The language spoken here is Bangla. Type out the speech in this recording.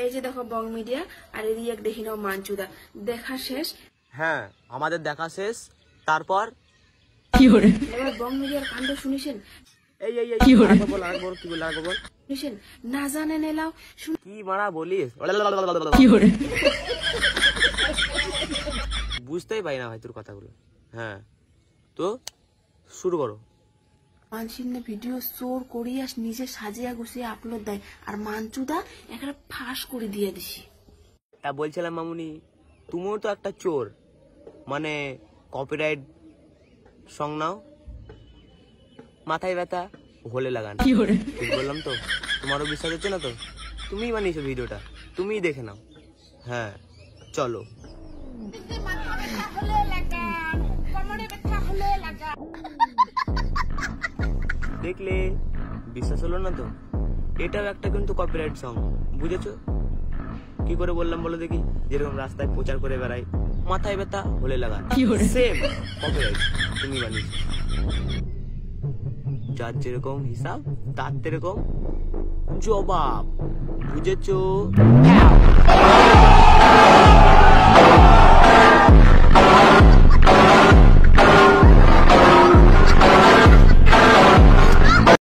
এই যে দেখো বং মিডিয়া আর এদিকে দেখি নাও মানচুদা। দেখা শেষ? হ্যাঁ আমাদের দেখা শেষ। তারপর এবার বং মিডিয়ার কাণ্ড শুনেছেন? এই এই এই কি বল কি বল শুনেছেন? না জানেন এলাও কি মারা বলিস? বুঝতেই পারি না ভাই তোর কথাগুলো। হ্যাঁ তো শুরু করো। মানসিনে ভিডিও চোর করিয়া নিজে সাজিয়া গুছিয়ে আপলোড দেয় আর মানচুদা একটা ফাঁস করে দিয়ে দিছি। তা বলছিলাম মামুনি তুমিও তো একটা চোর, মানে কপিরাইট সং নাও, মাথায় ব্যথা হলে লাগান। ঠিক বললাম তো? তোমারও বিশ্বাস হচ্ছে না তো? তুমিই বানিয়েছো ভিডিওটা, তুমিই দেখে নাও। হ্যাঁ চলো। দেখলে বিশ্বাস হলো না তো? এটাও একটা কিন্তু কপিরাইট সং, বুঝেছো? কি করে বললাম বলো দেখি? যেরকম রাস্তায় প্রচার করে বেড়াই মাথায় ব্যথা হলে লাগান, সেম কপিরাইট তুমি বানিয়েছো। যার যেরকম হিসাব তার যেরকম জবাব, বুঝেছো?